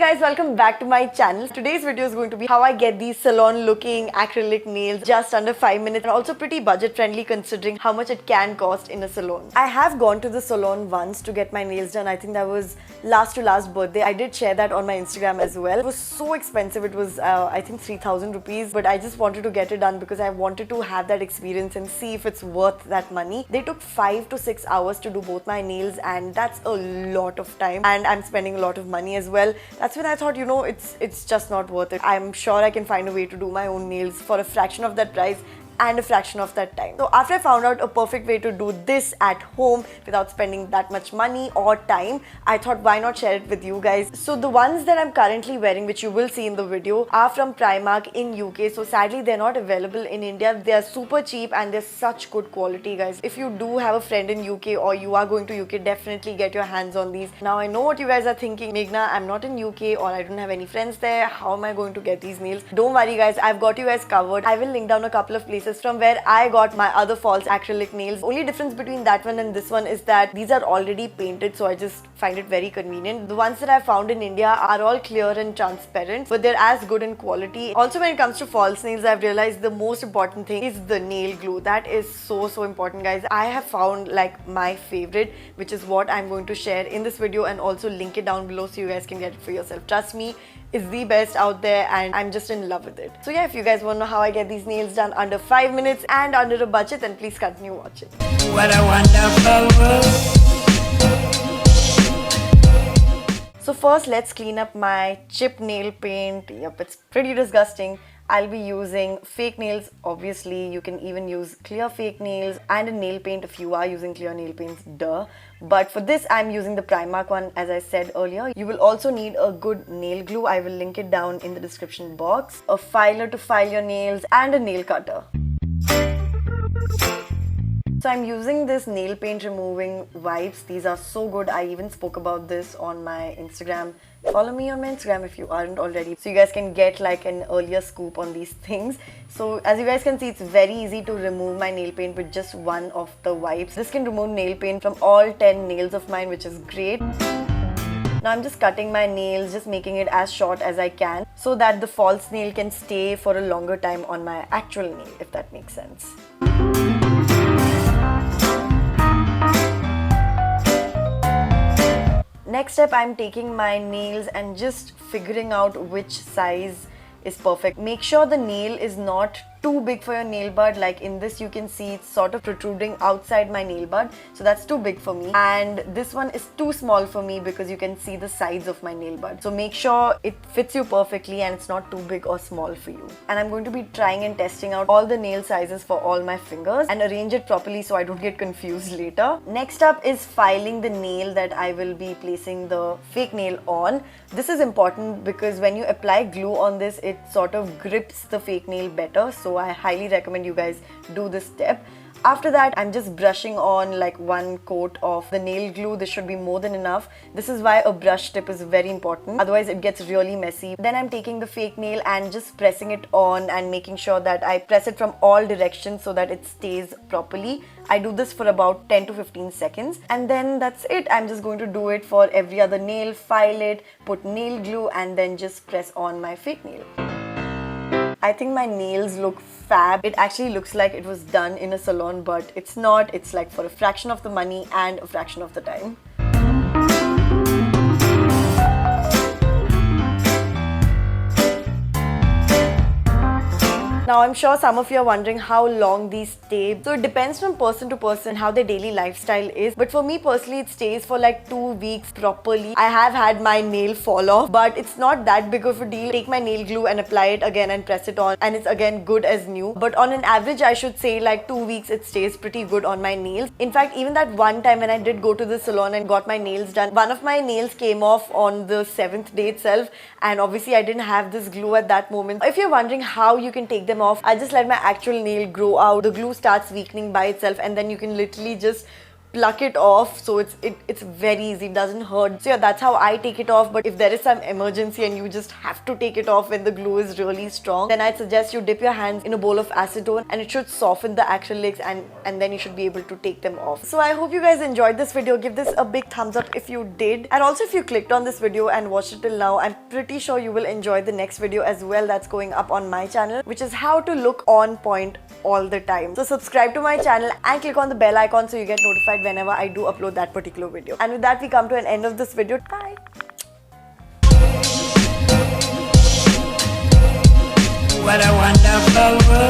guys, welcome back to my channel. Today's video is going to be how I get these salon looking acrylic nails just under 5 minutes and also pretty budget friendly considering how much it can cost in a salon. I have gone to the salon once to get my nails done. I think that was last to last birthday. I did share that on my Instagram as well. It was so expensive. It was I think 3,000 rupees, but I just wanted to get it done because I wanted to have that experience and see if it's worth that money. They took 5 to 6 hours to do both my nails and that's a lot of time and I'm spending a lot of money as well. That's when I thought, you know, it's just not worth it. I'm sure I can find a way to do my own nails for a fraction of that price and a fraction of that time. So after I found out a perfect way to do this at home without spending that much money or time, I thought why not share it with you guys. So the ones that I'm currently wearing, which you will see in the video, are from Primark in UK. So sadly they're not available in India. They're super cheap and they're such good quality, guys. If you do have a friend in UK or you are going to UK, definitely get your hands on these. Now I know what you guys are thinking, Meghna, I'm not in UK or I don't have any friends there. How am I going to get these nails? Don't worry guys, I've got you guys covered. I will link down a couple of places from where I got my other false acrylic nails. Only difference between that one and this one is that these are already painted, so I just find it very convenient. The ones that I found in India are all clear and transparent, but they're as good in quality. Also, when it comes to false nails, I've realized the most important thing is the nail glue. That is so important, guys. I have found like my favorite, which is what I'm going to share in this video and also link it down below so you guys can get it for yourself. Trust me, it's the best out there and I'm just in love with it. So yeah, if you guys want to know how I get these nails done under 5 minutes and under a budget, then please continue watching. What a wonderful world. So first, let's clean up my chip nail paint. Yep, it's pretty disgusting. I'll be using fake nails. Obviously, you can even use clear fake nails and a nail paint if you are using clear nail paints, duh. But for this, I'm using the Primark one, as I said earlier. You will also need a good nail glue. I will link it down in the description box. A filer to file your nails and a nail cutter. So I'm using this nail paint removing wipes. These are so good. I even spoke about this on my Instagram. Follow me on my Instagram if you aren't already, so you guys can get like an earlier scoop on these things. So as you guys can see, it's very easy to remove my nail paint with just one of the wipes. This can remove nail paint from all 10 nails of mine, which is great. Now I'm just cutting my nails, just making it as short as I can so that the false nail can stay for a longer time on my actual nail, if that makes sense. Next step, I'm taking my nails and just figuring out which size is perfect. Make sure the nail is not too big for your nail bud. Like in this, you can see it's sort of protruding outside my nail bud, so that's too big for me. And this one is too small for me because you can see the sides of my nail bud. So make sure it fits you perfectly and it's not too big or small for you. And I'm going to be trying and testing out all the nail sizes for all my fingers and arrange it properly so I don't get confused later. Next up is filing the nail that I will be placing the fake nail on. This is important because when you apply glue on this, it sort of grips the fake nail better. So I highly recommend you guys do this step. After that, I'm just brushing on like one coat of the nail glue. This should be more than enough. This is why a brush tip is very important. Otherwise, it gets really messy. Then I'm taking the fake nail and just pressing it on and making sure that I press it from all directions so that it stays properly. I do this for about 10 to 15 seconds and then that's it. I'm just going to do it for every other nail, file it, put nail glue and then just press on my fake nail. I think my nails look fab. It actually looks like it was done in a salon, but it's not. It's like for a fraction of the money and a fraction of the time. Now I'm sure some of you are wondering how long these stay. So it depends from person to person how their daily lifestyle is. But for me personally, it stays for like 2 weeks properly. I have had my nail fall off, but it's not that big of a deal. Take my nail glue and apply it again and press it on and it's again good as new. But on an average, I should say like 2 weeks it stays pretty good on my nails. In fact, even that one time when I did go to the salon and got my nails done, one of my nails came off on the 7th day itself and obviously I didn't have this glue at that moment. If you're wondering how you can take them off, I just let my actual nail grow out. The glue starts weakening by itself and then you can literally just pluck it off, so it's very easy, it doesn't hurt. So yeah, that's how I take it off. But if there is some emergency and you just have to take it off when the glue is really strong, then I'd suggest you dip your hands in a bowl of acetone, and it should soften the acrylics, and then you should be able to take them off. So I hope you guys enjoyed this video. Give this a big thumbs up if you did, and also if you clicked on this video and watched it till now, I'm pretty sure you will enjoy the next video as well that's going up on my channel, which is how to look on point all the time. So subscribe to my channel and click on the bell icon so you get notified whenever I do upload that particular video. And with that, we come to an end of this video. Bye. What a wonderful world.